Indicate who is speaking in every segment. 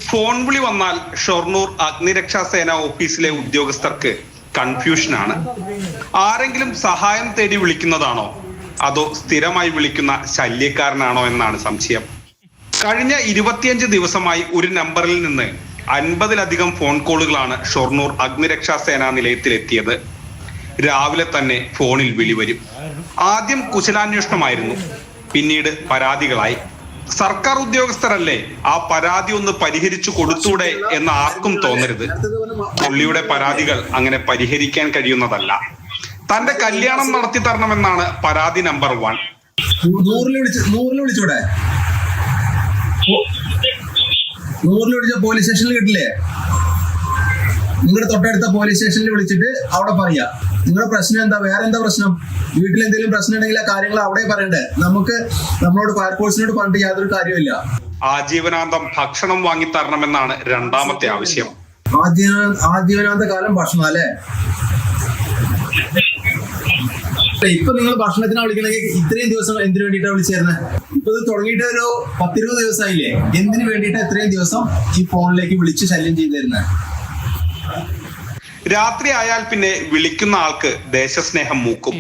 Speaker 1: Phone വിളി വന്നാൽ ഷൊർണൂർ അഗ്നിരക്ഷാസേന ഓഫീസിലെ ഉദ്യോഗസ്ഥർക്ക് കൺഫ്യൂഷനാണ്. ആരെങ്കിലും സഹായം തേടി വിളിക്കുന്നതാണോ അതോ സ്ഥിരമായി വിളിക്കുന്ന ശല്യക്കാരനാണോ എന്നാണ് സംശയം. കഴിഞ്ഞ 25 ദിവസമായി ഒരു നമ്പറിൽ നിന്ന് 50-ലധികം ഫോൺ കോളുകളാണ് ഷൊർണൂർ അഗ്നിരക്ഷാസേനാ നിലയത്തിലെത്തിയത്. രാവിലെ തന്നെ ഫോണിൽ വിളി വരും. ആദ്യം കുശലാന്വേഷണമായിരുന്നു, പിന്നീട് പരാതികളായി. സർക്കാർ ഉദ്യോഗസ്ഥരല്ലേ, ആ പരാതി ഒന്ന് പരിഹരിച്ചു കൊടുത്തൂടെ എന്ന് ആർക്കും തോന്നരുത്. പുള്ളിയുടെ പരാതികൾ അങ്ങനെ പരിഹരിക്കാൻ കഴിയുന്നതല്ല. തന്റെ കല്യാണം നടത്തി തരണമെന്നാണ് പരാതി നമ്പർ 1.
Speaker 2: നൂറിൽ വിളിച്ച പോലീസ് സ്റ്റേഷനിൽ കിട്ടില്ലേ? നിങ്ങളുടെ തൊട്ടടുത്ത പോലീസ് സ്റ്റേഷനിൽ വിളിച്ചിട്ട് അവിടെ പറയാ നിങ്ങളുടെ പ്രശ്നം എന്താ, വേറെ എന്താ പ്രശ്നം, വീട്ടിൽ എന്തെങ്കിലും പ്രശ്നം ഉണ്ടെങ്കിൽ ആ കാര്യങ്ങൾ അവിടെ പറയണ്ടേ. നമ്മളോട് ഫയർഫോഴ്സിനോട് പറഞ്ഞിട്ട് യാതൊരു കാര്യമില്ല.
Speaker 1: ആജീവനാന്തം ഭക്ഷണം വാങ്ങി തരണമെന്നാണ് രണ്ടാമത്തെ ആവശ്യം.
Speaker 2: ആജീവനാന്ത കാലം ഭക്ഷണം അല്ലേ? ഇപ്പൊ നിങ്ങൾ ഭക്ഷണത്തിനാ വിളിക്കണമെങ്കിൽ ഇത്രയും ദിവസം എന്തിനു വേണ്ടിയിട്ടാണ് വിളിച്ചേരുന്നത്? ഇപ്പൊ ഇത് തുടങ്ങിയിട്ട് ഒരു 10-20 ദിവസമായില്ലേ? എന്തിനു വേണ്ടിയിട്ടാ ഇത്രയും ദിവസം ഈ ഫോണിലേക്ക് വിളിച്ച് ശല്യം ചെയ്തിരുന്നത്?
Speaker 1: രാത്രി ആയാൽ പിന്നെ വിളിക്കുന്ന ആൾക്ക് ദേശസ്നേഹം മൂക്കും.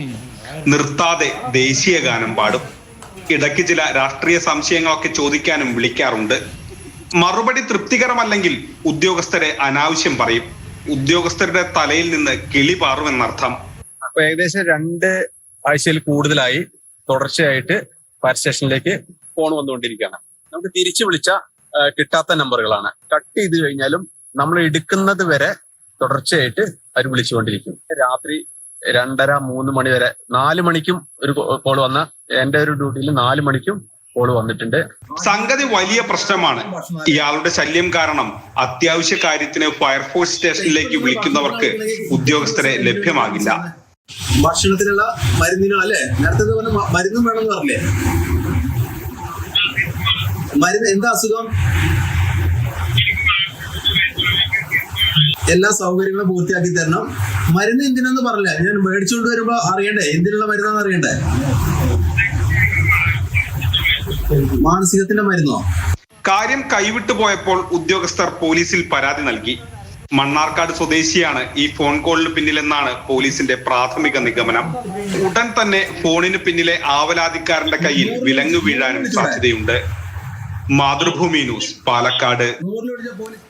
Speaker 1: നിർത്താതെ ദേശീയ ഗാനം പാടും. ഇടയ്ക്ക് ചില രാഷ്ട്രീയ സംശയങ്ങളൊക്കെ ചോദിക്കാനും വിളിക്കാറുണ്ട്. മറുപടി തൃപ്തികരമല്ലെങ്കിൽ ഉദ്യോഗസ്ഥരെ അനാവശ്യം പറയും. ഉദ്യോഗസ്ഥരുടെ തലയിൽ നിന്ന് കിളി പാറുമെന്നർത്ഥം.
Speaker 3: അപ്പൊ ഏകദേശം 2 ആഴ്ചയിൽ കൂടുതലായി തുടർച്ചയായിട്ട് ഫയർ സ്റ്റേഷനിലേക്ക് ഫോൺ വന്നുകൊണ്ടിരിക്കുകയാണ്. നമുക്ക് തിരിച്ചു വിളിച്ച കിട്ടാത്ത നമ്പറുകളാണ്. കട്ട് ചെയ്ത് കഴിഞ്ഞാലും നമ്മൾ എടുക്കുന്നത് വരെ തുടർച്ചയായിട്ട് അവർ വിളിച്ചുകൊണ്ടിരിക്കും. രാത്രി 2:30-3 മണി വരെ, 4 മണിക്കും ഒരു കോൾ വന്ന, എന്റെ ഒരു ഡ്യൂട്ടിയിൽ 4 മണിക്കും കോൾ വന്നിട്ടുണ്ട്.
Speaker 1: സംഗതി വലിയ പ്രശ്നമാണ്. ഇയാളുടെ ശല്യം കാരണം അത്യാവശ്യ കാര്യത്തിന് ഫയർഫോഴ്സ് സ്റ്റേഷനിലേക്ക് വിളിക്കുന്നവർക്ക് ഉദ്യോഗസ്ഥരെ ലഭ്യമാകില്ല.
Speaker 2: ഭക്ഷണത്തിനുള്ള മരുന്നിനോ അല്ലെ? നേരത്തെ മരുന്നും വേണമെന്ന് പറഞ്ഞില്ലേ? മരുന്ന് എന്താ അസുഖം? എല്ലാ സൗകര്യങ്ങളും പൂർത്തിയാക്കി തരണം. മരുന്ന് എന്തിനാന്ന് പറഞ്ഞില്ല. ഞാൻ മേടിച്ചുകൊണ്ട് വരുമ്പോ അറിയണ്ടേ എന്തിനുള്ള മരുന്നാന്ന് അറിയണ്ടേ? മാനസികത്തിന്റെ മരുന്നോ?
Speaker 1: കാര്യം കൈവിട്ടു പോയപ്പോൾ ഉദ്യോഗസ്ഥർ പോലീസിൽ പരാതി നൽകി. മണ്ണാർക്കാട് സ്വദേശിയാണ് ഈ ഫോൺ കോളിന് പിന്നിലെന്നാണ് പോലീസിന്റെ പ്രാഥമിക നിഗമനം. ഉടൻ തന്നെ ഫോണിന് പിന്നിലെ ആവലാതിക്കാരന്റെ കയ്യിൽ വിലങ്ങ് വീഴാനും സാധ്യതയുണ്ട്. മാതൃഭൂമി ന്യൂസ്, പാലക്കാട്.